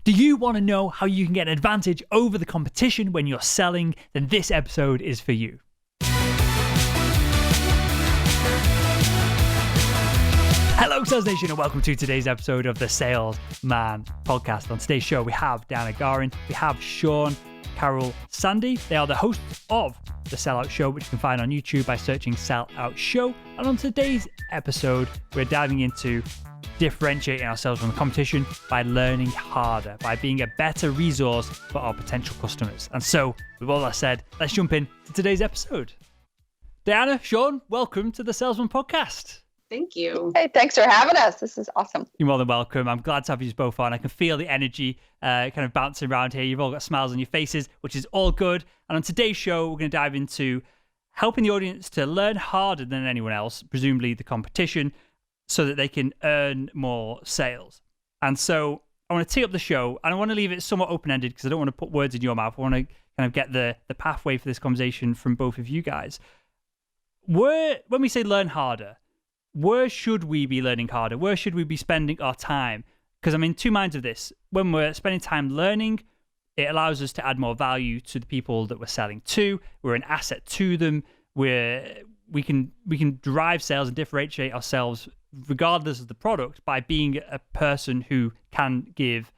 Do you want to know how you can get an advantage over the competition when you're selling? Then this episode is for you. Hello, Sales Nation, and welcome to today's episode of the Salesman podcast. On today's show, we have Dianna Geairn, we have Shawn Karol Sandy. They are the hosts of the Sellout Show, which you can find on YouTube by searching Sellout Show. And on today's episode, we're diving into differentiating ourselves from the competition by learning harder, by being a better resource for our potential customers. And so, with all that said, let's jump in to today's episode. Dianna, Shawn, welcome to the Salesman podcast. Thank you. Hey, thanks for having us. This is awesome. You're more than welcome. I'm glad to have you both on. I can feel the energy kind of bouncing around here. You've all got smiles on your faces, which is all good. And on today's show, we're going to dive into helping the audience to learn harder than anyone else, presumably the competition, so that they can earn more sales. And so I want to tee up the show, and I want to leave it somewhat open-ended because I don't want to put words in your mouth. I want to kind of get the pathway for this conversation from both of you guys. When we say learn harder, where should we be learning harder? Where should we be spending our time? Because I'm in two minds of this. When we're spending time learning, it allows us to add more value to the people that we're selling to. We're an asset to them. We can drive sales and differentiate ourselves regardless of the product by being a person who can give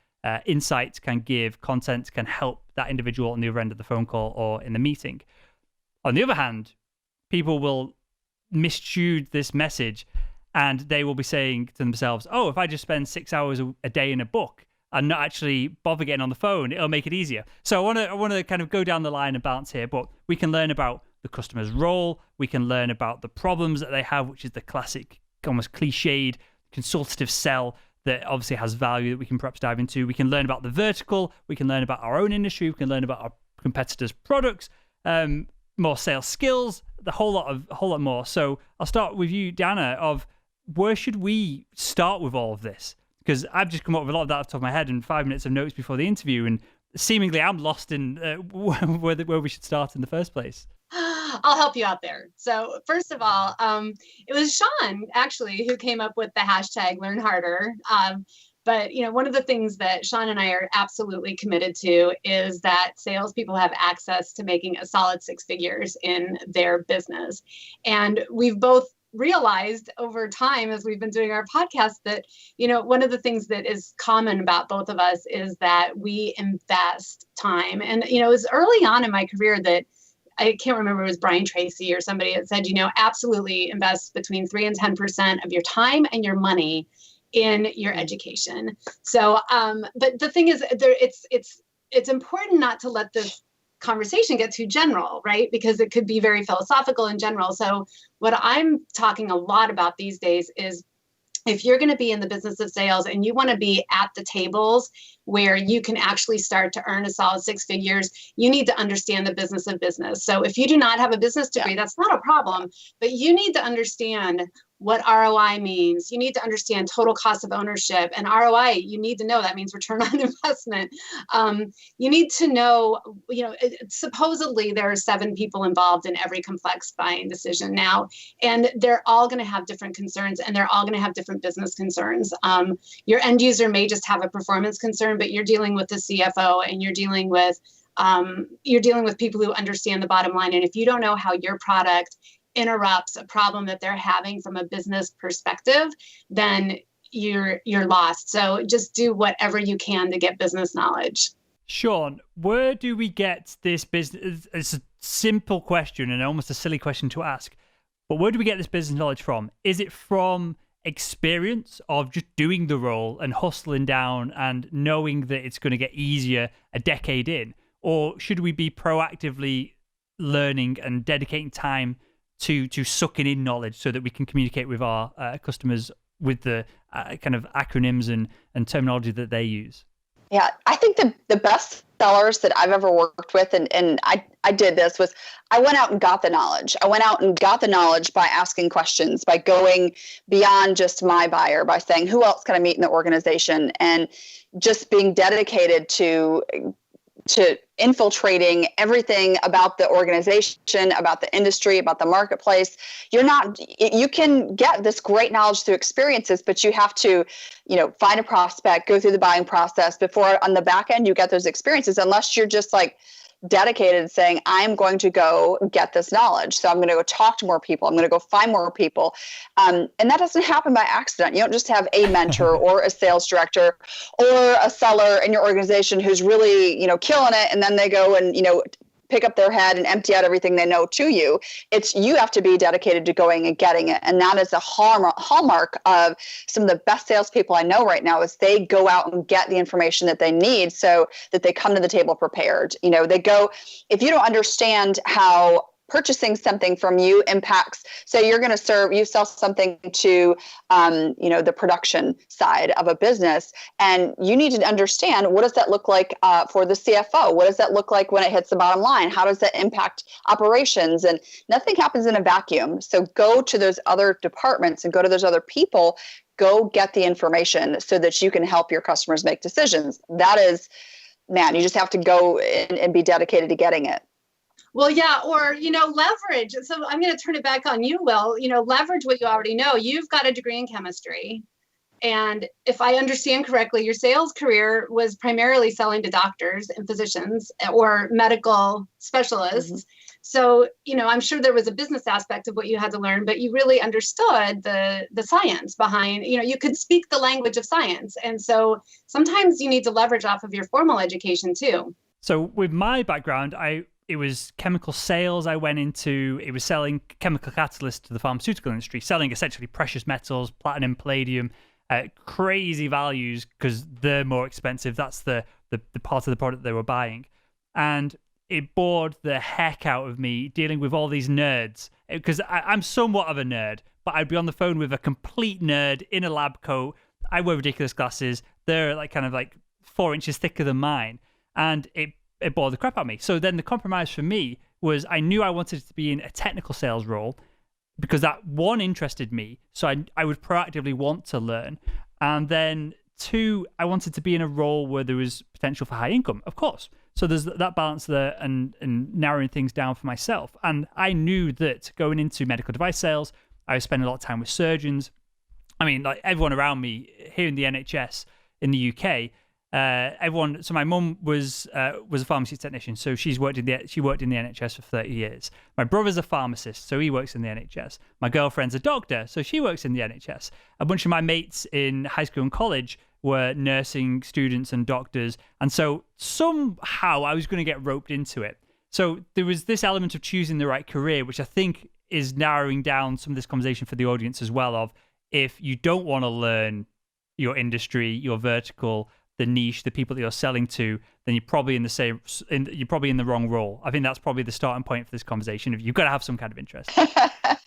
insights, can give content, can help that individual on the other end of the phone call or in the meeting. On the other hand, people will misstewed this message and they will be saying to themselves, oh, if I just spend 6 hours a day in a book and not actually bother getting on the phone, it'll make it easier. So I want to kind of go down the line and bounce here, but we can learn about the customer's role. We can learn about the problems that they have, which is the classic, almost cliched consultative sell that obviously has value that we can perhaps dive into. We can learn about the vertical. We can learn about our own industry. We can learn about our competitors' products, more sales skills, a whole lot more. So I'll start with you, Dianna, of where should we start with all of this? Because I've just come up with a lot of that off the top of my head in 5 minutes of notes before the interview, and seemingly I'm lost in where we should start in the first place. I'll help you out there. So first of all, it was Shawn actually who came up with the hashtag Learn Harder. But one of the things that Shawn and I are absolutely committed to is that salespeople have access to making a solid six figures in their business. And we've both realized over time as we've been doing our podcast that, one of the things that is common about both of us is that we invest time. And, it was early on in my career that I can't remember, it was Brian Tracy or somebody that said, absolutely invest between 3 and 10% of your time and your money in your education. So, but the thing is, it's important not to let this conversation get too general, right? Because it could be very philosophical in general. So what I'm talking a lot about these days is if you're going to be in the business of sales and you want to be at the tables where you can actually start to earn a solid six figures, you need to understand the business of business. So if you do not have a business degree, that's not a problem, but you need to understand what ROI means. You need to understand total cost of ownership, and ROI, you need to know that means return on investment. You need to know, supposedly there are 7 people involved in every complex buying decision now, and they're all going to have different concerns and they're all going to have different business concerns. Your end user may just have a performance concern, but you're dealing with the CFO and you're dealing with people who understand the bottom line. And if you don't know how your product interrupts a problem that they're having from a business perspective, then you're lost. So just do whatever you can to get business knowledge. Shawn, where do we get this business? It's a simple question and almost a silly question to ask, but where do we get this business knowledge from? Is it from experience of just doing the role and hustling down and knowing that it's going to get easier a decade in? Or should we be proactively learning and dedicating time to sucking in knowledge so that we can communicate with our customers with the kind of acronyms and terminology that they use? Yeah, I think the best sellers that I've ever worked with, and I did this, was I went out and got the knowledge. I went out and got the knowledge by asking questions, by going beyond just my buyer, by saying, who else can I meet in the organization? And just being dedicated to to infiltrating everything about the organization, about the industry, about the marketplace. You can get this great knowledge through experiences, but you have to, find a prospect, go through the buying process before on the back end you get those experiences, unless you're just like dedicated saying, I'm going to go get this knowledge. So I'm going to go talk to more people. I'm going to go find more people. And that doesn't happen by accident. You don't just have a mentor or a sales director or a seller in your organization who's really, killing it. And then they go and, pick up their head and empty out everything they know to you. You have to be dedicated to going and getting it. And that is a hallmark of some of the best salespeople I know right now, is they go out and get the information that they need so that they come to the table prepared. If you don't understand how purchasing something from you impacts, so you're going to you sell something to, the production side of a business, and you need to understand, what does that look like for the CFO? What does that look like when it hits the bottom line? How does that impact operations? And nothing happens in a vacuum. So go to those other departments and go to those other people, go get the information so that you can help your customers make decisions. That is, man, you just have to go and be dedicated to getting it. Well, yeah, or, leverage. So I'm going to turn it back on you, Will. Leverage what you already know. You've got a degree in chemistry. And if I understand correctly, your sales career was primarily selling to doctors and physicians or medical specialists. Mm-hmm. So, I'm sure there was a business aspect of what you had to learn, but you really understood the science behind, you could speak the language of science. And so sometimes you need to leverage off of your formal education too. So with my background, it was chemical sales I went into. It was selling chemical catalysts to the pharmaceutical industry, selling essentially precious metals, platinum, palladium, crazy values because they're more expensive. That's the part of the product they were buying. And it bored the heck out of me dealing with all these nerds, because I'm somewhat of a nerd, but I'd be on the phone with a complete nerd in a lab coat. I wear ridiculous glasses. They're kind of 4 inches thicker than mine. And it bored the crap out of me. So then the compromise for me was, I knew I wanted to be in a technical sales role because that, one, interested me. So I would proactively want to learn. And then two, I wanted to be in a role where there was potential for high income, of course. So there's that balance there and narrowing things down for myself. And I knew that going into medical device sales, I was spending a lot of time with surgeons. I mean, everyone around me here in the NHS in the UK, everyone. So my mum was a pharmacy technician, so she worked in the NHS for 30 years. My brother's a pharmacist, so he works in the NHS. My girlfriend's a doctor, so she works in the NHS. A bunch of my mates in high school and college were nursing students and doctors, and so somehow I was going to get roped into it. So there was this element of choosing the right career, which I think is narrowing down some of this conversation for the audience as well. Of, if you don't want to learn your industry, your vertical, the niche, the people that you're selling to, then you're probably in the wrong role. I think that's probably the starting point for this conversation. If you've got to have some kind of interest.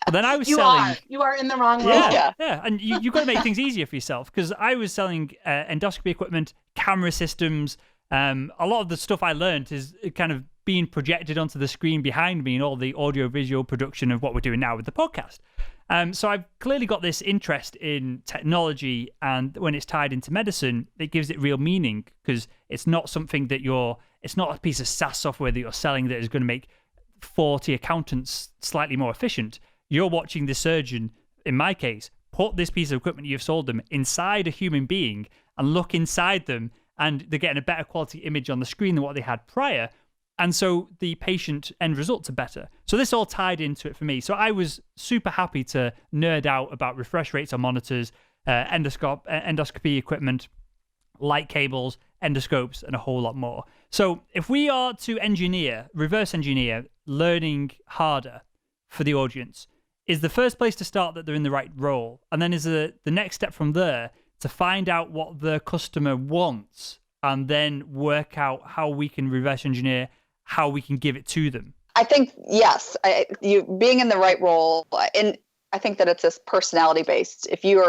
But then I was you are in the wrong role. Yeah. And you've got to make things easier for yourself, because I was selling endoscopy equipment, camera systems. A lot of the stuff I learned is kind of being projected onto the screen behind me, and all the audio visual production of what we're doing now with the podcast. So I've clearly got this interest in technology, and when it's tied into medicine, it gives it real meaning, because it's not something that it's not a piece of SaaS software that you're selling that is going to make 40 accountants slightly more efficient. You're watching the surgeon, in my case, put this piece of equipment you've sold them inside a human being and look inside them, and they're getting a better quality image on the screen than what they had prior. And so the patient end results are better. So this all tied into it for me. So I was super happy to nerd out about refresh rates on monitors, endoscopy equipment, light cables, endoscopes, and a whole lot more. So if we are to reverse engineer learning harder for the audience, is the first place to start that they're in the right role? And then is the next step from there to find out what the customer wants, and then work out how we can reverse engineer how we can give it to them? I think, yes, you being in the right role, and I think that it's this personality based. If you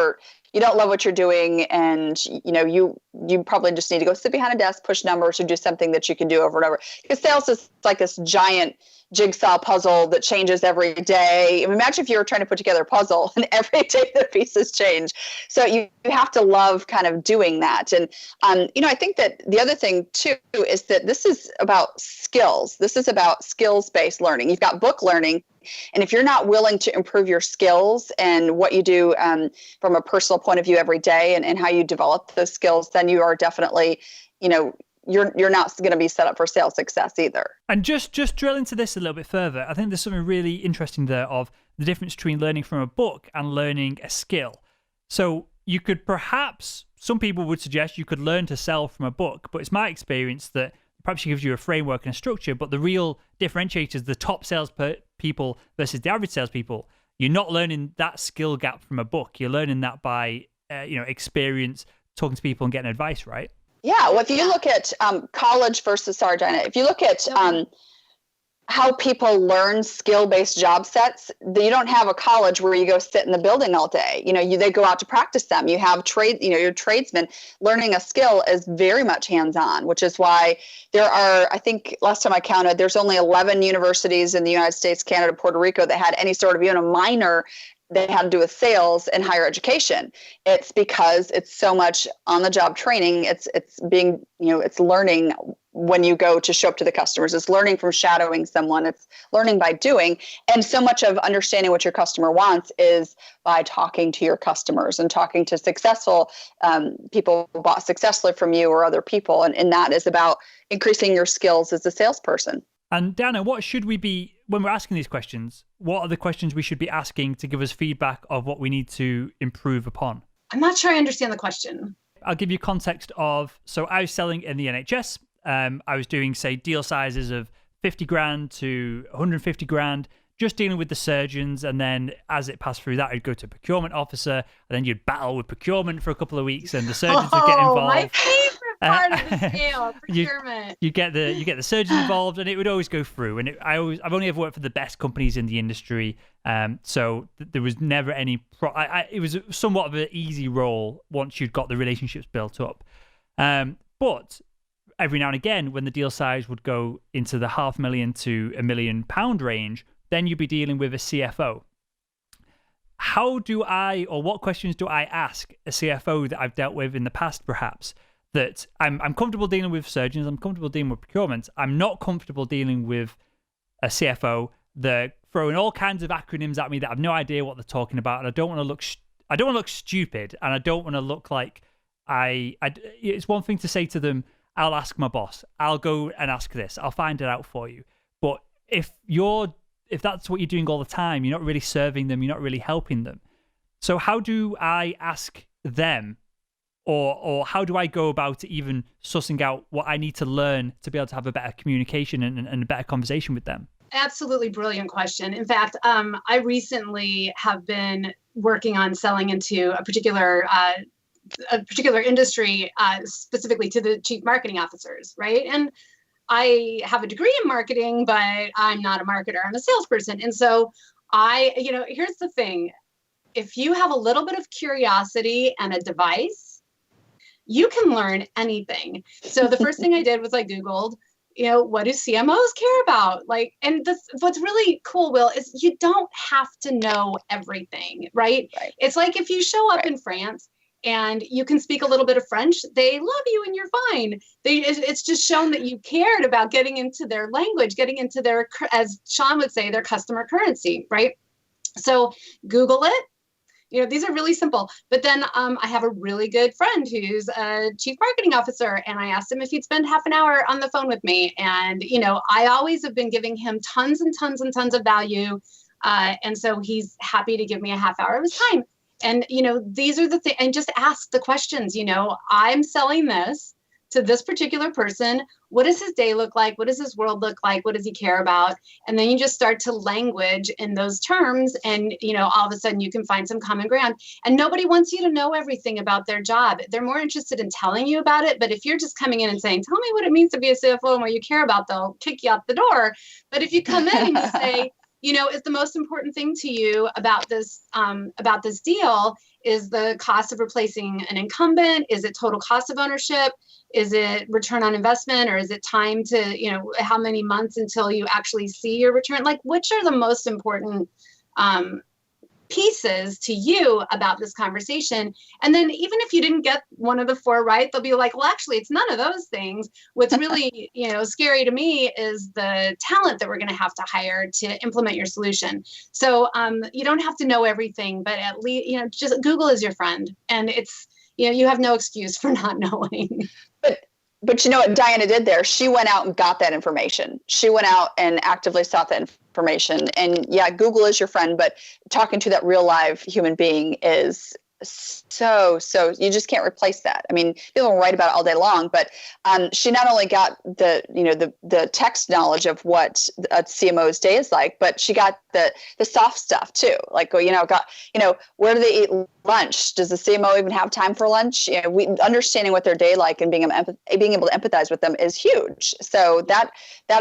don't love what you're doing, and you probably just need to go sit behind a desk, push numbers, or do something that you can do over and over. Because sales is like this giant jigsaw puzzle that changes every day. I mean, imagine if you were trying to put together a puzzle and every day the pieces change. So you have to love kind of doing that. And, I think that the other thing too is that this is about skills. This is about skills-based learning. You've got book learning. And if you're not willing to improve your skills and what you do from a personal point of view every day and how you develop those skills, then you are definitely, you're not going to be set up for sales success either. And just drill into this a little bit further. I think there's something really interesting there of the difference between learning from a book and learning a skill. So you could perhaps, some people would suggest you could learn to sell from a book, but it's my experience that perhaps it gives you a framework and a structure, but the real differentiator is the top sales people versus the average salespeople. You're not learning that skill gap from a book. You're learning that by, experience, talking to people and getting advice, right? Yeah. Well, if you look at college versus, sorry, Dianna, if you look at how people learn skill-based job sets, you don't have a college where you go sit in the building all day. They go out to practice them. You have your tradesmen. Learning a skill is very much hands-on, which is why there are, I think last time I counted, there's only 11 universities in the United States, Canada, Puerto Rico that had any sort of even a minor that had to do with sales and higher education. It's because it's so much on-the-job training. It's being, it's learning when you go to show up to the customers. It's learning from shadowing someone. It's learning by doing. And so much of understanding what your customer wants is by talking to your customers and talking to successful people who bought successfully from you or other people. And that is about increasing your skills as a salesperson. And Dianna, what should we be, when we're asking these questions, what are the questions we should be asking to give us feedback of what we need to improve upon? I'm not sure I understand the question. I'll give you context of, so I was selling in the NHS. I was doing, say, deal sizes of 50 grand to 150 grand, just dealing with the surgeons. And then as it passed through that, I'd go to procurement officer, and then you'd battle with procurement for a couple of weeks and the surgeons would get involved. My favorite part of the scale, procurement. You get the surgeon involved, and it would always go through. And I've only ever worked for the best companies in the industry, so there was never any. It was somewhat of an easy role once you'd got the relationships built up. But every now and again, when the deal size would go into the £500,000 to £1 million range, then you'd be dealing with a CFO. How do I, or what questions do I ask a CFO that I've dealt with in the past, perhaps? That I'm comfortable dealing with surgeons, I'm comfortable dealing with procurement. I'm not comfortable dealing with a CFO that throwing all kinds of acronyms at me that I have no idea what they're talking about, and I don't want to look stupid, and I don't want to look like it's one thing to say to them, I'll ask my boss, I'll go and ask this, I'll find it out for you. But if that's what you're doing all the time, you're not really serving them, you're not really helping them. So how do I ask them? Or how do I go about even sussing out what I need to learn to be able to have a better communication and a better conversation with them? Absolutely brilliant question. In fact, I recently have been working on selling into a particular industry, specifically to the chief marketing officers, right? And I have a degree in marketing, but I'm not a marketer. I'm a salesperson. And so here's the thing. If you have a little bit of curiosity and a device, you can learn anything. So the first thing I did was I Googled, what do CMOs care about? What's really cool, Will, is you don't have to know everything, right? It's like if you show up in France and you can speak a little bit of French, they love you and you're fine. It's just shown that you cared about getting into their language, getting into their, as Shawn would say, their customer currency, right? So Google it. These are really simple. But then I have a really good friend who's a chief marketing officer, and I asked him if he'd spend half an hour on the phone with me. And, I always have been giving him tons and tons and tons of value. And so he's happy to give me a half hour of his time. And, these are the things, and just ask the questions, I'm selling this to this particular person. What does his day look like? What does his world look like? What does he care about? And then you just start to language in those terms. And, all of a sudden you can find some common ground. And nobody wants you to know everything about their job. They're more interested in telling you about it. But if you're just coming in and saying, tell me what it means to be a CFO and what you care about, they'll kick you out the door. But if you come in and you say, is the most important thing to you about this deal is the cost of replacing an incumbent? Is it total cost of ownership? Is it return on investment? Or is it time to, how many months until you actually see your return? Like, which are the most important pieces to you about this conversation? And then even if you didn't get one of the four right, they'll be like, well, actually, it's none of those things. What's really, scary to me is the talent that we're going to have to hire to implement your solution. So you don't have to know everything, but at least, just Google is your friend. And it's, you have no excuse for not knowing. But you know what Dianna did there? She went out and got that information. She went out and actively sought that information. And yeah, Google is your friend, but talking to that real live human being is so you just can't replace that. I mean, people write about it all day long, but she not only got the text knowledge of what a CMO's day is like, but she got the soft stuff too. Like, where do they eat lunch? Does the CMO even have time for lunch? Understanding what their day like and being able to empathize with them is huge. So that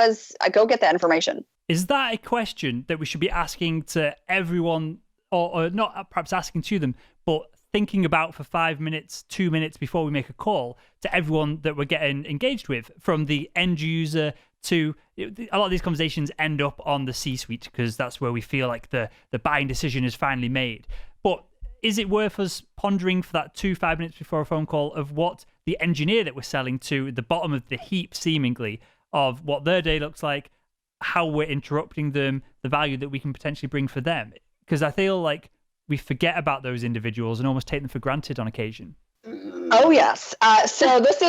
is, go get that information. Is that a question that we should be asking to everyone, or not perhaps asking to them, but thinking about for 5 minutes, 2 minutes before we make a call to everyone that we're getting engaged with, from the end user to a lot of these conversations end up on the C-suite because that's where we feel like the buying decision is finally made. But is it worth us pondering for that 5 minutes before a phone call of what the engineer that we're selling to, the bottom of the heap seemingly, of what their day looks like, how we're interrupting them, the value that we can potentially bring for them? Because I feel like we forget about those individuals and almost take them for granted on occasion. Oh yes. So this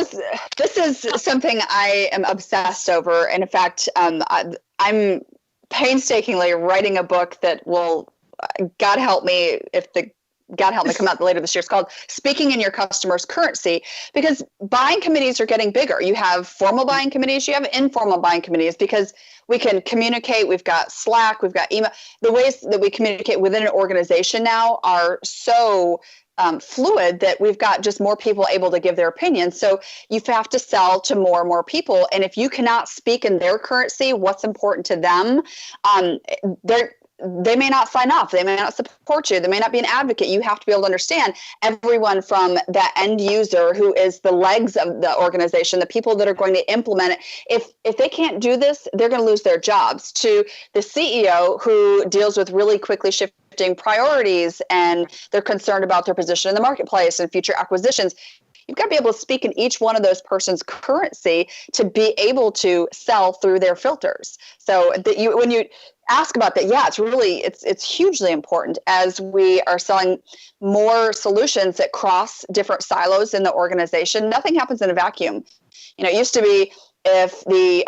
is something I am obsessed over, and in fact, I'm painstakingly writing a book that will, God help me come out later this year. It's called Speaking in Your Customer's Currency, because buying committees are getting bigger. You have formal buying committees, you have informal buying committees, because we can communicate. We've got Slack, we've got email. The ways that we communicate within an organization now are so fluid that we've got just more people able to give their opinion. So you have to sell to more and more people. And if you cannot speak in their currency, what's important to them, they may not sign off. They may not support you. They may not be an advocate. You have to be able to understand everyone from that end user who is the legs of the organization, the people that are going to implement it. If they can't do this, they're going to lose their jobs, to the CEO who deals with really quickly shifting priorities and they're concerned about their position in the marketplace and future acquisitions. You've got to be able to speak in each one of those person's currency to be able to sell through their filters. So that when you ask about that, yeah, it's hugely important as we are selling more solutions that cross different silos in the organization. Nothing happens in a vacuum. It used to be, if the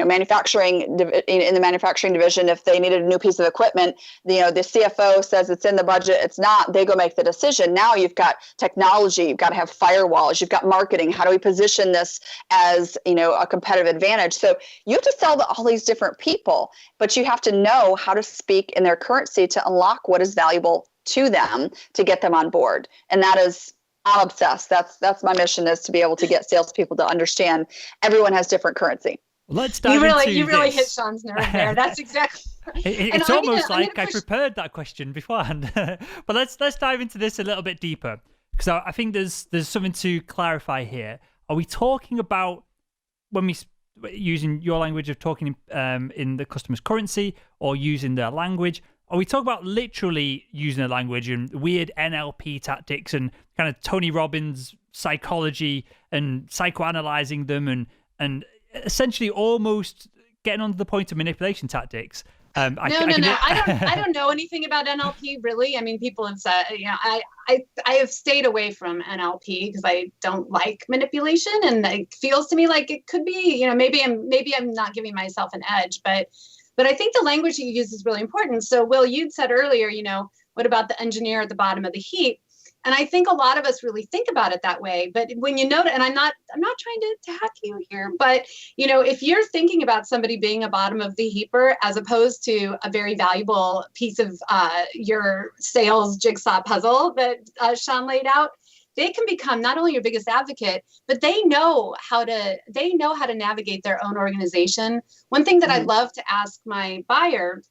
manufacturing in the manufacturing division, if they needed a new piece of equipment, the CFO says it's in the budget, it's not, they go make the decision. Now you've got technology, you've got to have firewalls, you've got marketing. How do we position this as a competitive advantage? So you have to sell to all these different people, but you have to know how to speak in their currency to unlock what is valuable to them to get them on board. And that is, I'm obsessed. That's my mission, is to be able to get salespeople to understand everyone has different currency. Well, let's dive you really hit Shawn's nerve there. That's exactly. It's almost like I prepared that question beforehand. But let's dive into this a little bit deeper, because I think there's something to clarify here. Are we talking about, when we using your language of talking in the customer's currency, or using their language? Are we talking about literally using their language and weird NLP tactics and kind of Tony Robbins psychology and psychoanalyzing them and essentially almost getting onto the point of manipulation tactics? No. I don't know anything about NLP, really. I mean, people have said, I have stayed away from NLP because I don't like manipulation, and it feels to me like it could be, maybe I'm not giving myself an edge, but I think the language that you use is really important. So, Will, you'd said earlier, what about the engineer at the bottom of the heap? And I think a lot of us really think about it that way. But when you notice, and I'm not trying to hack you here, but if you're thinking about somebody being a bottom of the heaper as opposed to a very valuable piece of your sales jigsaw puzzle that Shawn laid out, they can become not only your biggest advocate, but they know how to navigate their own organization. One thing that I love to ask my buyer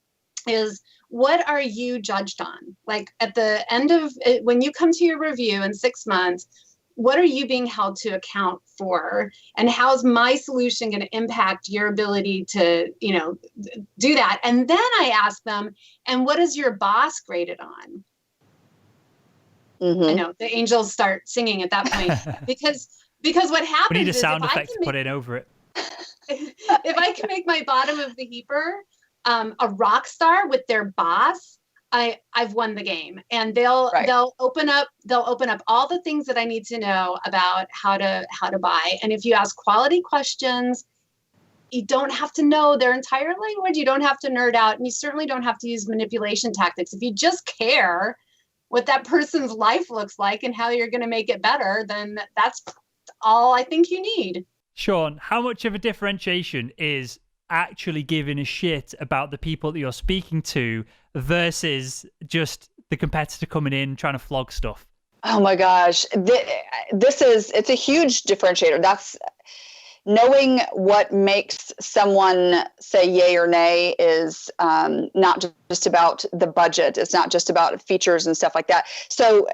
is, what are you judged on? Like at the end of it, when you come to your review in 6 months, what are you being held to account for? And how's my solution going to impact your ability to, do that? And then I ask them, and what is your boss graded on? I know the angels start singing at that point because what happens we need a is sound effect to put in over it. If I can make my bottom of the heaper a rock star with their boss, I've won the game. And they'll open up all the things that I need to know about how to buy. And if you ask quality questions, you don't have to know their entire language. You don't have to nerd out, and you certainly don't have to use manipulation tactics. If you just care what that person's life looks like and how you're going to make it better, then that's all I think you need. Shawn, how much of a differentiation is actually giving a shit about the people that you're speaking to versus just the competitor coming in trying to flog stuff? Oh my gosh. It's a huge differentiator. That's knowing what makes someone say yay or nay is not just about the budget. It's not just about features and stuff like that. So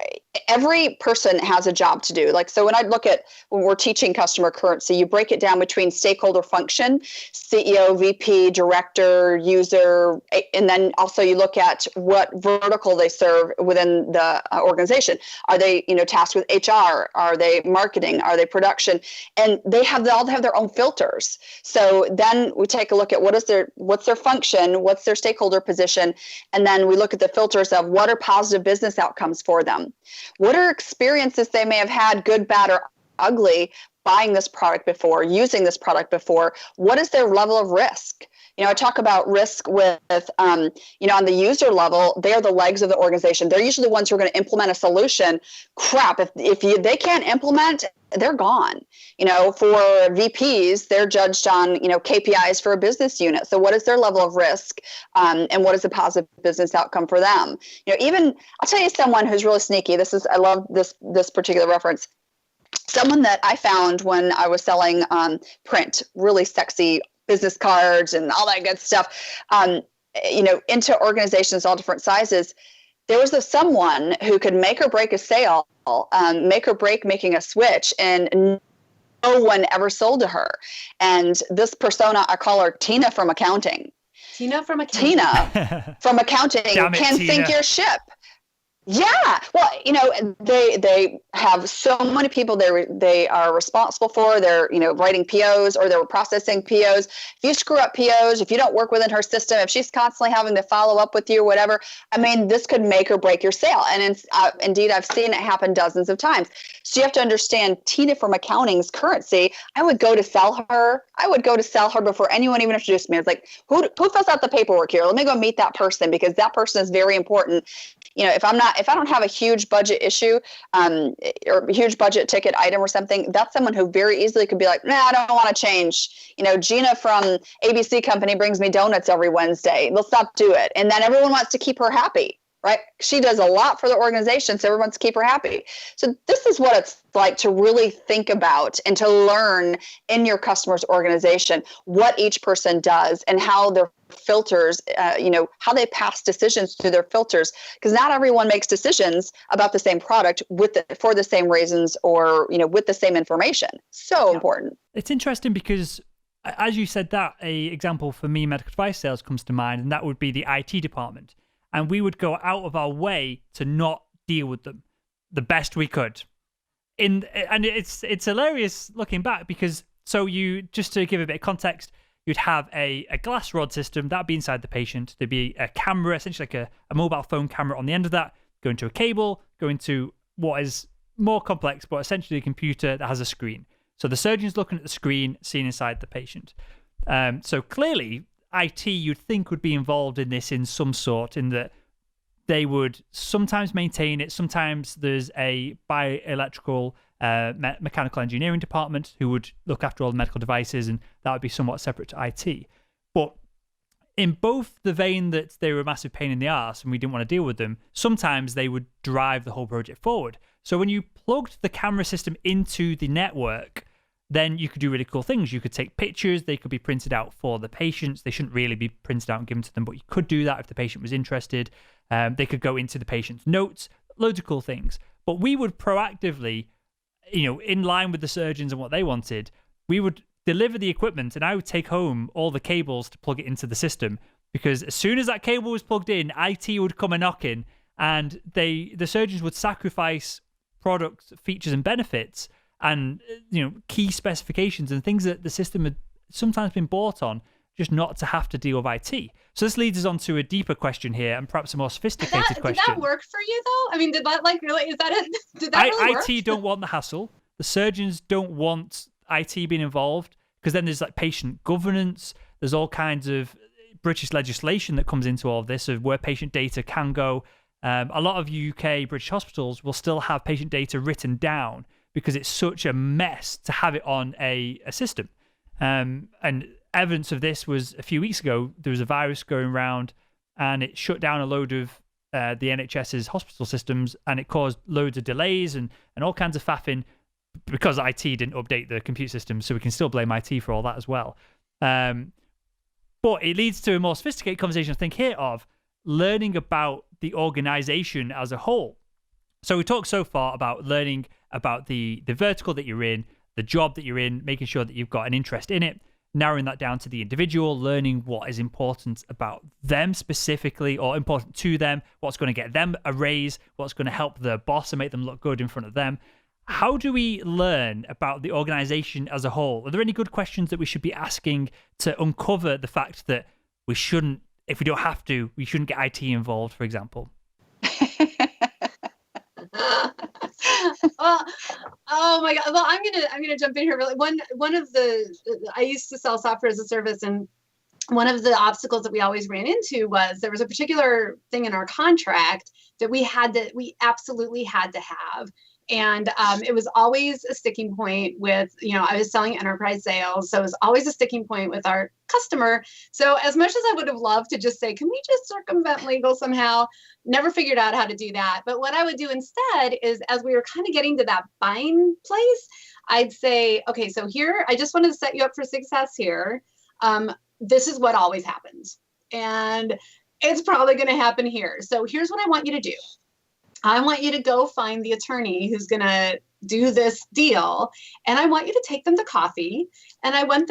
every person has a job to do. Like, so when we're teaching customer currency, you break it down between stakeholder function, CEO, VP, director, user, and then also you look at what vertical they serve within the organization. Are they, tasked with HR? Are they marketing? Are they production? And they all have their own filters. So then we take a look at what's their function, what's their stakeholder position, and then we look at the filters of what are positive business outcomes for them. What are experiences they may have had, good, bad, or ugly, buying this product before, using this product before? What is their level of risk? I talk about risk with, on the user level, they are the legs of the organization. They're usually the ones who are going to implement a solution. Crap, if they can't implement, they're gone. For VPs, they're judged on, KPIs for a business unit. So what is their level of risk, and what is the positive business outcome for them? Even, I'll tell you someone who's really sneaky. I love this particular reference. Someone that I found when I was selling print, really sexy business cards and all that good stuff, into organizations, all different sizes. There was someone who could make or break a sale, make or break making a switch, and no one ever sold to her. And this persona, I call her Tina from accounting. Tina from accounting can sink your ship. Yeah. Well, they have so many people they are responsible for. They're, writing POs or they're processing POs. If you screw up POs, if you don't work within her system, if she's constantly having to follow up with you or whatever, this could make or break your sale. And indeed, I've seen it happen dozens of times. So you have to understand Tina from accounting's currency. I would go to sell her before anyone even introduced me. It's like, who fills out the paperwork here? Let me go meet that person, because that person is very important. If I don't have a huge budget issue, or a huge budget ticket item or something, that's someone who very easily could be like, nah, I don't want to change. Gina from ABC company brings me donuts every Wednesday. Let's not do it. And then everyone wants to keep her happy, right? She does a lot for the organization, so everyone wants to keep her happy. So this is what it's like to really think about and to learn in your customer's organization what each person does and how their filters, how they pass decisions through their filters, because not everyone makes decisions about the same product for the same reasons or, with the same information. So important. It's interesting because, as you said, that a example for me, medical device sales comes to mind, and that would be the IT department. And we would go out of our way to not deal with them the best we could. And it's hilarious looking back, because just to give a bit of context, you'd have a glass rod system that'd be inside the patient. There'd be a camera, essentially like a mobile phone camera on the end of that, going to a cable, going to what is more complex, but essentially a computer that has a screen. So the surgeon's looking at the screen, seeing inside the patient. So clearly, IT, you'd think, would be involved in this in some sort, in that they would sometimes maintain it. Sometimes there's a bioelectrical mechanical engineering department who would look after all the medical devices, and that would be somewhat separate to IT. But in both the vein that they were a massive pain in the arse and we didn't want to deal with them, sometimes they would drive the whole project forward. So when you plugged the camera system into the network, then you could do really cool things. You could take pictures. They could be printed out for the patients. They shouldn't really be printed out and given to them, but you could do that if the patient was interested. They could go into the patient's notes, loads of cool things. But we would proactively, in line with the surgeons and what they wanted, we would deliver the equipment and I would take home all the cables to plug it into the system, because as soon as that cable was plugged in, IT would come a knocking and the surgeons would sacrifice products, features and benefits and key specifications and things that the system had sometimes been bought on, just not to have to deal with IT. So this leads us on to a deeper question here, and perhaps a more sophisticated question. Did that work for you though? I mean, did that really? Is that it? Did that really work? IT don't want the hassle. The surgeons don't want IT being involved, because then there's like patient governance. There's all kinds of British legislation that comes into all of this of where patient data can go. A lot of UK British hospitals will still have patient data written down because it's such a mess to have it on a system. And evidence of this was a few weeks ago. There was a virus going around and it shut down a load of the NHS's hospital systems, and it caused loads of delays and all kinds of faffing because IT didn't update the computer system. So we can still blame IT for all that as well. But it leads to a more sophisticated conversation, I think, here of learning about the organization as a whole. So we talked so far about learning about the vertical that you're in, the job that you're in, making sure that you've got an interest in it, narrowing that down to the individual, learning what is important about them specifically or important to them, what's going to get them a raise, what's going to help the boss and make them look good in front of them. How do we learn about the organization as a whole? Are there any good questions that we should be asking to uncover the fact that we shouldn't, if we don't have to, we shouldn't get IT involved, for example? Well, oh my God. Well, I'm gonna jump in here. Really, one of the I used to sell software as a service, and one of the obstacles that we always ran into was there was a particular thing in our contract that we absolutely had to have. And it was always a sticking point with, I was selling enterprise sales. So it was always a sticking point with our customer. So as much as I would have loved to just say, can we just circumvent legal somehow? Never figured out how to do that. But what I would do instead is, as we were kind of getting to that buying place, I'd say, okay, so here, I just wanted to set you up for success here. This is what always happens. And it's probably going to happen here. So here's what I want you to do. I want you to go find the attorney who's going to do this deal. And I want you to take them to coffee. And I want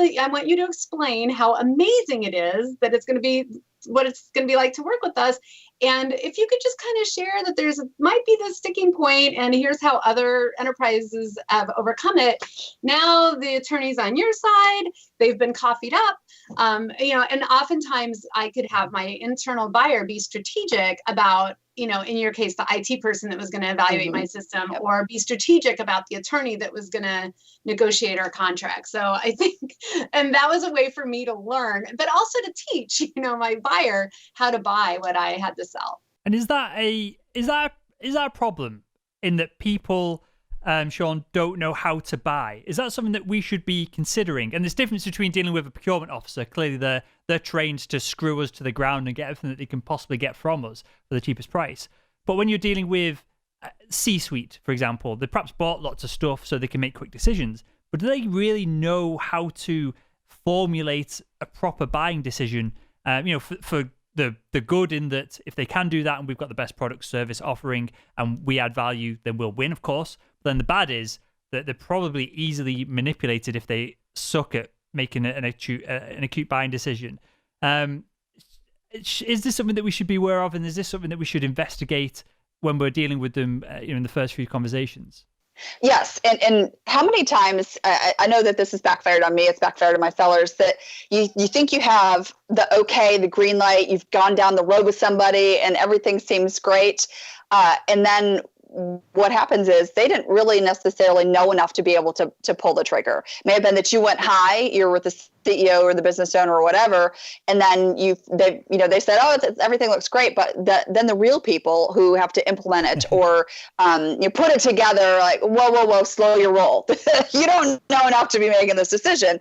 you to explain how amazing it is that it's going to be what it's going to be like to work with us. And if you could just kind of share that might be this sticking point, and here's how other enterprises have overcome it. Now the attorney's on your side, they've been coffeeed up, and oftentimes I could have my internal buyer be strategic about, in your case, the IT person that was going to evaluate my system, or be strategic about the attorney that was going to negotiate our contract. So I think, and that was a way for me to learn, but also to teach, my buyer how to buy what I had to sell. And is that a problem in that people, Shawn, don't know how to buy? Is that something that we should be considering? And there's difference between dealing with a procurement officer. Clearly, they're trained to screw us to the ground and get everything that they can possibly get from us for the cheapest price. But when you're dealing with C-suite, for example, they perhaps bought lots of stuff so they can make quick decisions. But do they really know how to formulate a proper buying decision? For the good, in that if they can do that and we've got the best product service offering and we add value, then we'll win, of course. But then the bad is that they're probably easily manipulated if they suck at making an acute buying decision. Is this something that we should be aware of, and is this something that we should investigate when we're dealing with them in the first few conversations? Yes. And how many times, I know that this has backfired on me, it's backfired on my sellers, that you think you have the green light, you've gone down the road with somebody and everything seems great. And then what happens is they didn't really necessarily know enough to be able to pull the trigger. It may have been that you went high, you're with the CEO or the business owner or whatever, and then they said, oh, everything looks great, but then the real people who have to implement it or you put it together, like, whoa, slow your roll. You don't know enough to be making this decision.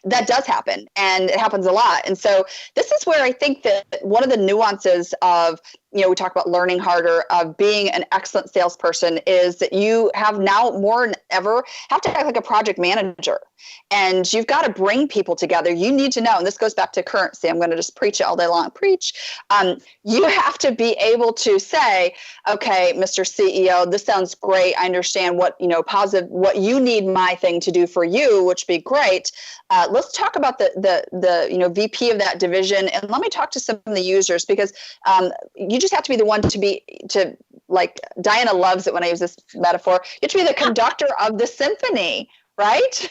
That does happen, and it happens a lot. And so this is where I think that one of the nuances of we talk about learning harder, of being an excellent salesperson, is that you have now more than ever have to act like a project manager, and you've got to bring people together. You need to know, and this goes back to currency. I'm going to just preach it all day long. Preach. You have to be able to say, okay, Mr. CEO, this sounds great. I understand what, positive, what you need my thing to do for you, which would be great. Let's talk about the VP of that division, and let me talk to some of the users, because you just have to be the one to like, Dianna loves it when I use this metaphor. You have to be the conductor of the symphony, right?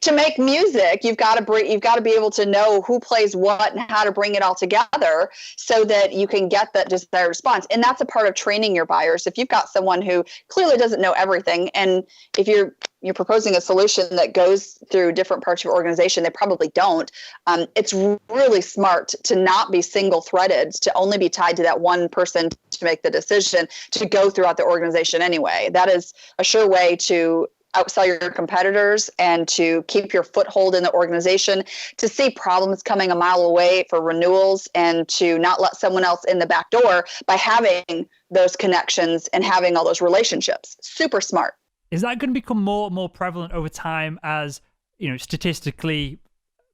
To make music, you've got to be able to know who plays what and how to bring it all together so that you can get that desired response. And that's a part of training your buyers. If you've got someone who clearly doesn't know everything, and if you're proposing a solution that goes through different parts of your organization, they probably don't. It's really smart to not be single-threaded, to only be tied to that one person to make the decision, to go throughout the organization anyway. That is a sure way to outsell your competitors and to keep your foothold in the organization, to see problems coming a mile away for renewals, and to not let someone else in the back door by having those connections and having all those relationships. Super smart. Is that going to become more and more prevalent over time as, statistically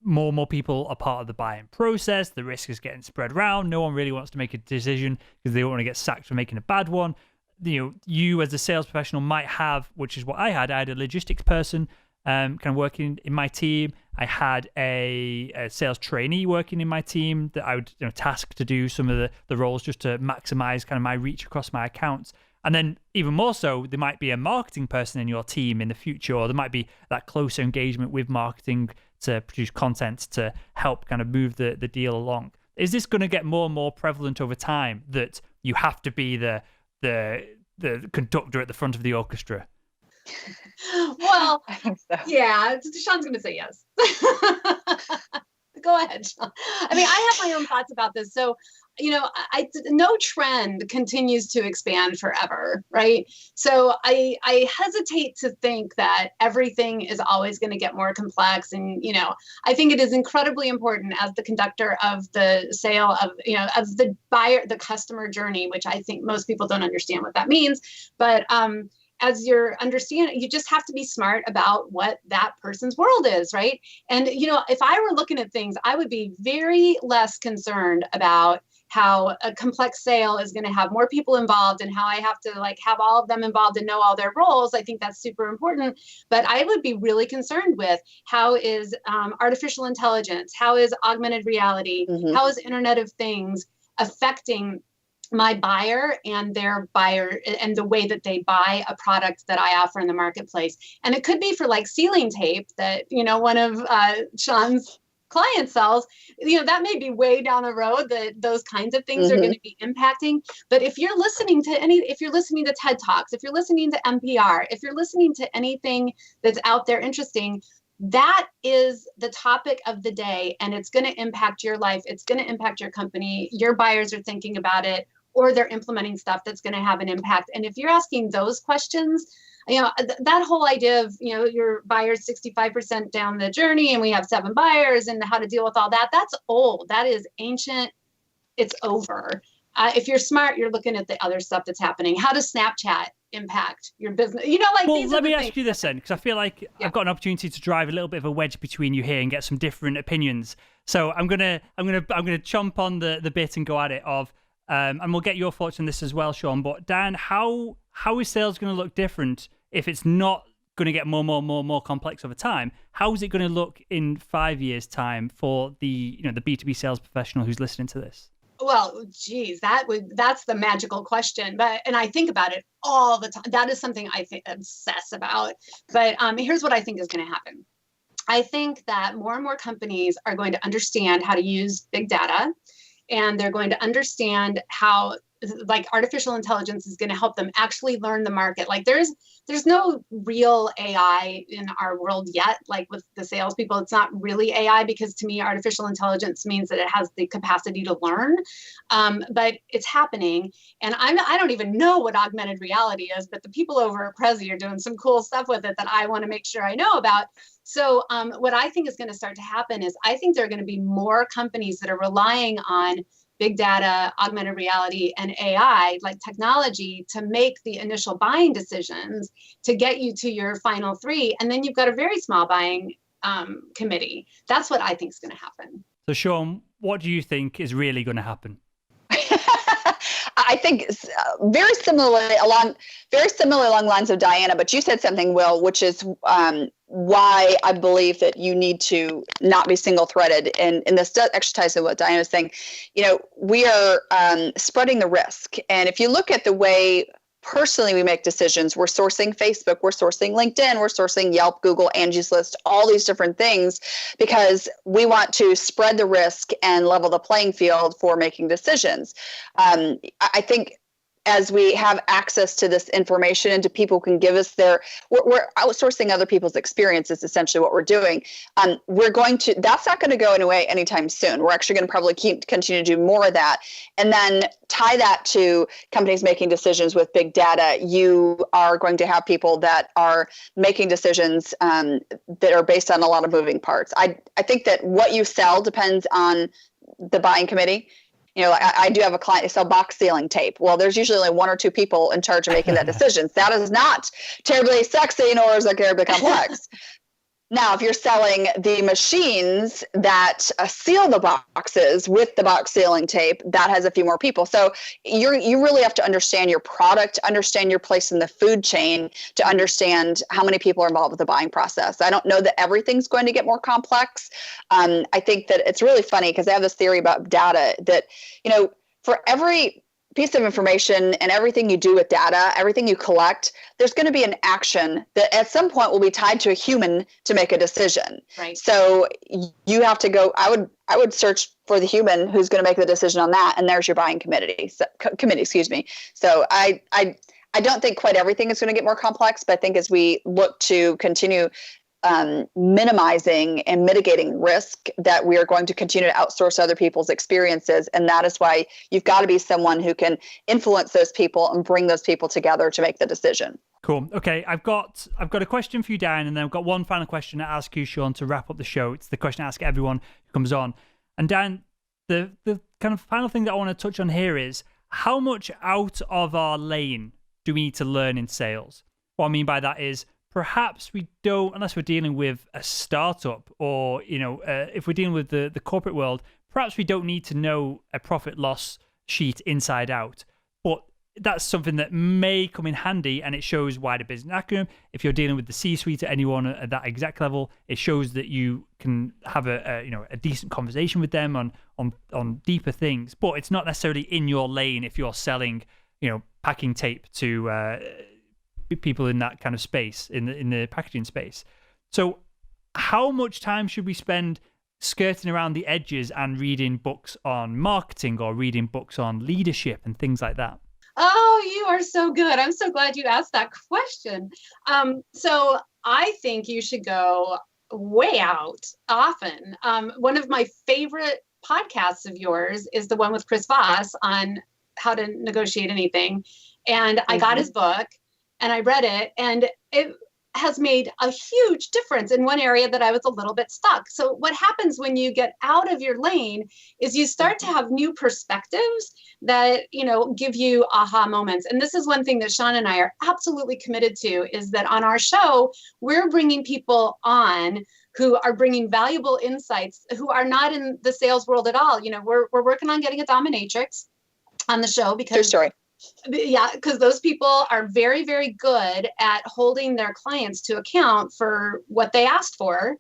more people are part of the buying process? The risk is getting spread around. No one really wants to make a decision because they don't want to get sacked for making a bad one. You as a sales professional might have, which is what I had a logistics person kind of working in my team. I had a sales trainee working in my team that I would task to do some of the roles just to maximize kind of my reach across my accounts. And then even more so, there might be a marketing person in your team in the future, or there might be that closer engagement with marketing to produce content to help kind of move the deal along. Is this going to get more and more prevalent over time, that you have to be the conductor at the front of the orchestra? Well, I think so. Yeah, Shawn's going to say yes. Go ahead, Shawn. I mean, I have my own thoughts about this. So, no trend continues to expand forever, right? So I hesitate to think that everything is always going to get more complex. And, I think it is incredibly important as the conductor of the sale of the buyer, the customer journey, which I think most people don't understand what that means. But as you're understanding, you just have to be smart about what that person's world is, right? And, if I were looking at things, I would be very less concerned about how a complex sale is going to have more people involved and how I have to have all of them involved and know all their roles. I think that's super important. But I would be really concerned with how is artificial intelligence, how is augmented reality, how is Internet of Things affecting my buyer and their buyer and the way that they buy a product that I offer in the marketplace. And it could be for sealing tape that, one of Shawn's client sells, that may be way down the road, that those kinds of things are going to be impacting. But if you're listening to TED Talks, if you're listening to NPR, if you're listening to anything that's out there interesting, that is the topic of the day, and it's going to impact your life. It's going to impact your company. Your buyers are thinking about it, or they're implementing stuff that's going to have an impact. And if you're asking those questions, that whole idea of, your buyer's 65% down the journey and we have 7 buyers and how to deal with all that, that's old. That is ancient. It's over. If you're smart, you're looking at the other stuff that's happening. How does Snapchat impact your business? Well, let me ask you this then, because I feel like I've got an opportunity to drive a little bit of a wedge between you here and get some different opinions. So I'm gonna chomp on the bit and go at it of, and we'll get your thoughts on this as well, Shawn. But Dan, how is sales going to look different if it's not going to get more complex over time? How is it going to look in 5 years' time for the the B2B sales professional who's listening to this? Well, geez, that's the magical question. And I think about it all the time. That is something I obsess about. But here's what I think is going to happen. I think that more and more companies are going to understand how to use big data, and they're going to understand how artificial intelligence is going to help them actually learn the market. There's no real AI in our world yet. With the salespeople, it's not really AI, because to me, artificial intelligence means that it has the capacity to learn. But it's happening. And I don't even know what augmented reality is, but the people over at Prezi are doing some cool stuff with it that I want to make sure I know about. So what I think is going to start to happen is I think there are going to be more companies that are relying on big data, augmented reality, and AI, like technology, to make the initial buying decisions to get you to your final three. And then you've got a very small buying committee. That's what I think is going to happen. So Shawn, what do you think is really going to happen? I think very similarly along the lines of Dianna, but you said something, Will, which is why I believe that you need to not be single-threaded. And this exercise of what Dianna was saying, we are spreading the risk. And if you look at the way personally we make decisions, we're sourcing Facebook, we're sourcing LinkedIn, we're sourcing Yelp, Google, Angie's List, all these different things, because we want to spread the risk and level the playing field for making decisions. I think as we have access to this information and to people who can give us we're outsourcing other people's experiences, essentially what we're doing. That's not going to go away anytime soon. We're actually going to probably continue to do more of that. And then tie that to companies making decisions with big data. You are going to have people that are making decisions that are based on a lot of moving parts. I think that what you sell depends on the buying committee. I do have a client who sells box sealing tape. Well, there's usually only one or two people in charge of making that decision. That is not terribly sexy, nor is it terribly complex. Now, if you're selling the machines that seal the boxes with the box sealing tape, that has a few more people. So you really have to understand your product, understand your place in the food chain to understand how many people are involved with the buying process. I don't know that everything's going to get more complex. I think that it's really funny because I have this theory about data that, for every piece of information and everything you do with data, everything you collect, there's going to be an action that at some point will be tied to a human to make a decision. Right. So you have to go, I would search for the human who's going to make the decision on that. And there's your buying committee, excuse me. So I don't think quite everything is going to get more complex, but I think as we look to continue minimizing and mitigating risk, that we are going to continue to outsource other people's experiences. And that is why you've got to be someone who can influence those people and bring those people together to make the decision. Cool. Okay, I've got a question for you, Dianna, and then I've got one final question to ask you, Shawn, to wrap up the show. It's the question I ask everyone who comes on. And Dan, the kind of final thing that I want to touch on here is how much out of our lane do we need to learn in sales? What I mean by that is perhaps we don't, unless we're dealing with a startup or, if we're dealing with the corporate world, perhaps we don't need to know a profit loss sheet inside out. But that's something that may come in handy, and it shows wider business acumen. If you're dealing with the C-suite at anyone at that exec level, it shows that you can have a decent conversation with them on deeper things. But it's not necessarily in your lane if you're selling, packing tape to people in that kind of space, in the packaging space. So how much time should we spend skirting around the edges and reading books on marketing or reading books on leadership and things like that? Oh, you are so good. I'm so glad you asked that question. So I think you should go way out often. One of my favorite podcasts of yours is the one with Chris Voss on how to negotiate anything. And I got his book and I read it, and it has made a huge difference in one area that I was a little bit stuck. So what happens when you get out of your lane is you start to have new perspectives that, give you aha moments. And this is one thing that Shawn and I are absolutely committed to, is that on our show, we're bringing people on who are bringing valuable insights, who are not in the sales world at all. We're working on getting a dominatrix on the show because... True story. Yeah, because those people are very, very good at holding their clients to account for what they asked for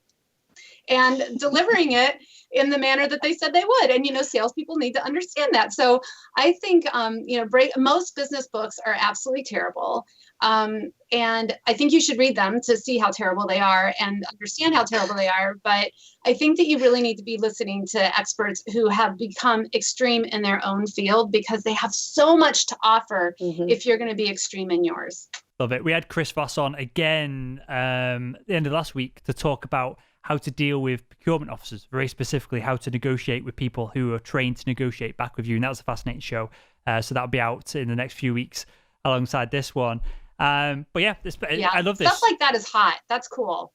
and delivering it in the manner that they said they would. And, salespeople need to understand that. So I think, most business books are absolutely terrible. And I think you should read them to see how terrible they are and understand how terrible they are. But I think that you really need to be listening to experts who have become extreme in their own field, because they have so much to offer if you're going to be extreme in yours. Love it. We had Chris Voss on again at the end of last week to talk about how to deal with procurement officers, very specifically how to negotiate with people who are trained to negotiate back with you. And that was a fascinating show. So that'll be out in the next few weeks alongside this one. But yeah, I love this. Stuff like that is hot. That's cool.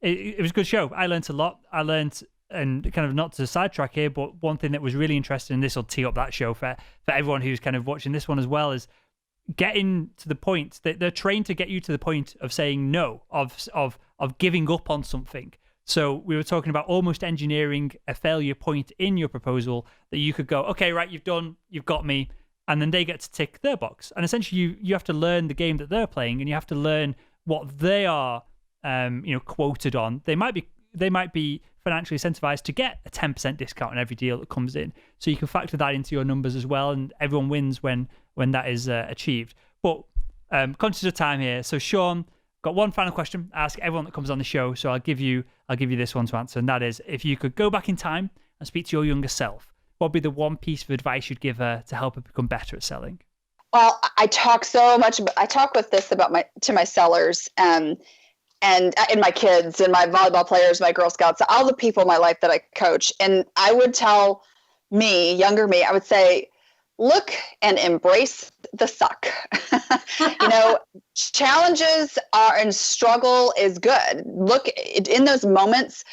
It was a good show. I learned a lot. I learned and kind of not to sidetrack here, but one thing that was really interesting, and this will tee up that show for everyone who's kind of watching this one as well, is getting to the point that they're trained to get you to the point of saying no, of giving up on something. So we were talking about almost engineering a failure point in your proposal that you could go, okay, right, you've got me, and then they get to tick their box. And essentially you have to learn the game that they're playing, and you have to learn what they are quoted on. They might be financially incentivized to get a 10% discount on every deal that comes in. So you can factor that into your numbers as well, and everyone wins when that is achieved. But conscious of time here, so Shawn, got one final question I ask everyone that comes on the show. So I'll give you this one to answer, and that is, if you could go back in time and speak to your younger self, what would be the one piece of advice you'd give her to help her become better at selling? Well, I talk with this to my sellers, and my kids and my volleyball players, my Girl Scouts, all the people in my life that I coach. And I would tell younger me, I would say, look and embrace the suck. Challenges and struggle is good. Look, in those moments,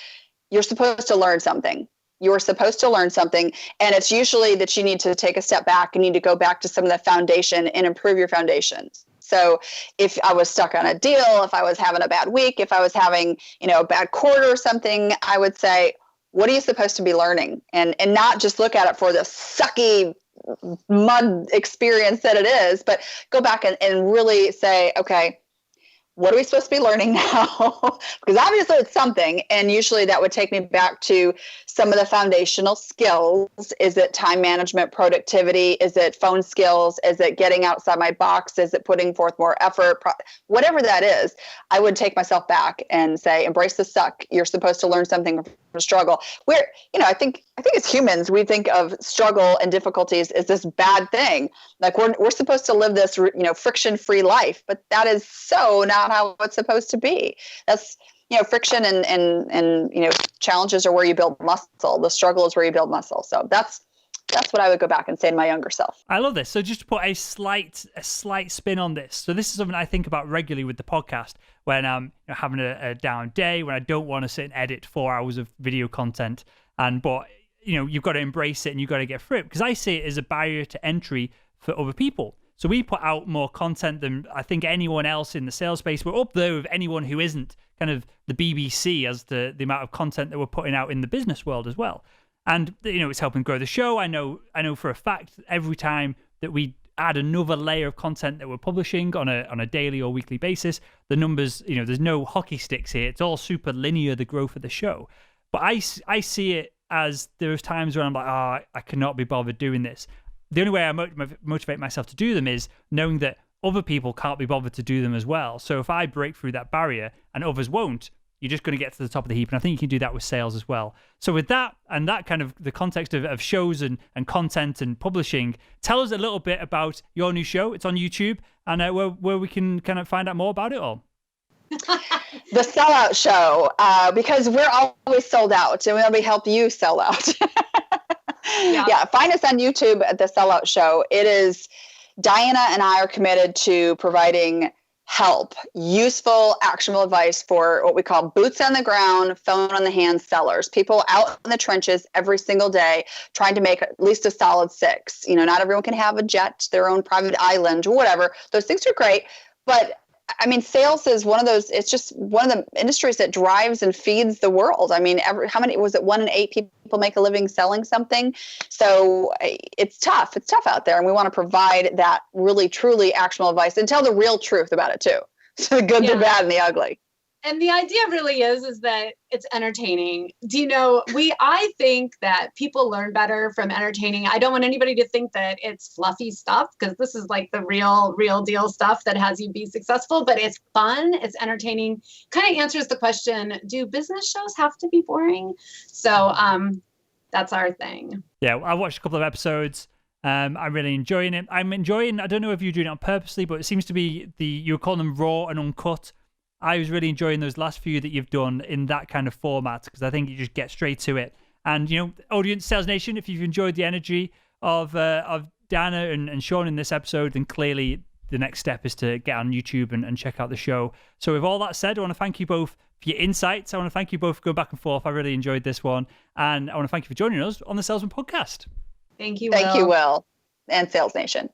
you're supposed to learn something. You're supposed to learn something. And it's usually that you need to take a step back and need to go back to some of the foundation and improve your foundation. So if I was stuck on a deal, if I was having a bad week, if I was having, a bad quarter or something, I would say, what are you supposed to be learning? And not just look at it for the sucky mud experience that it is, but go back and really say, okay, what are we supposed to be learning now? Because obviously it's something. And usually that would take me back to some of the foundational skills. Is it time management, productivity? Is it phone skills? Is it getting outside my box? Is it putting forth more effort? Whatever that is, I would take myself back and say, embrace the suck. You're supposed to learn something from struggle. I think as humans, we think of struggle and difficulties as this bad thing. Like we're supposed to live this, friction-free life, but that is so not how it's supposed to be. That's, friction and challenges are where you build muscle. The struggle is where you build muscle. So that's what I would go back and say to my younger self. I love this. So just to put a slight spin on this. So this is something I think about regularly with the podcast when I'm having a down day, when I don't want to sit and edit 4 hours of video content. But you've got to embrace it and you've got to get through it, because I see it as a barrier to entry for other people. So we put out more content than I think anyone else in the sales space. We're up there with anyone who isn't kind of the BBC as the amount of content that we're putting out in the business world as well. And, it's helping grow the show. I know for a fact every time that we add another layer of content that we're publishing on a daily or weekly basis, the numbers, there's no hockey sticks here. It's all super linear, the growth of the show. But I see it as there's times where I'm like, I cannot be bothered doing this. The only way I motivate myself to do them is knowing that other people can't be bothered to do them as well. So if I break through that barrier and others won't, you're just going to get to the top of the heap. And I think you can do that with sales as well. So with that, and that kind of the context of shows and content and publishing, tell us a little bit about your new show. It's on YouTube, and where we can kind of find out more about it all. The Sellout Show, because we're always sold out, and we help you sell out. Yeah, find us on YouTube at The Sellout Show. It is, Dianna and I are committed to providing help, useful, actionable advice for what we call boots on the ground, phone on the hand sellers, people out in the trenches every single day trying to make at least a solid 6. Not everyone can have a jet, their own private island, or whatever. Those things are great. But sales is one of those, it's just one of the industries that drives and feeds the world. How many, was it 1 in 8 people make a living selling something? So it's tough. It's tough out there. And we want to provide that really, truly actionable advice and tell the real truth about it too. So the good, the bad, and the ugly. And the idea really is that it's entertaining. I think that people learn better from entertaining. I don't want anybody to think that it's fluffy stuff, because this is like the real deal stuff that has you be successful, but it's fun. It's entertaining. Kind of answers the question, do business shows have to be boring? So that's our thing. Yeah, I watched a couple of episodes. I'm really enjoying it. I don't know if you're doing it on purposely, but it seems to be you were calling them raw and uncut. I was really enjoying those last few that you've done in that kind of format, because I think you just get straight to it. And, audience, Sales Nation, if you've enjoyed the energy of Dianna and Shawn in this episode, then clearly the next step is to get on YouTube and check out the show. So with all that said, I want to thank you both for your insights. I want to thank you both for going back and forth. I really enjoyed this one. And I want to thank you for joining us on the Salesman podcast. Thank you, Will. Thank you, Will, and Sales Nation.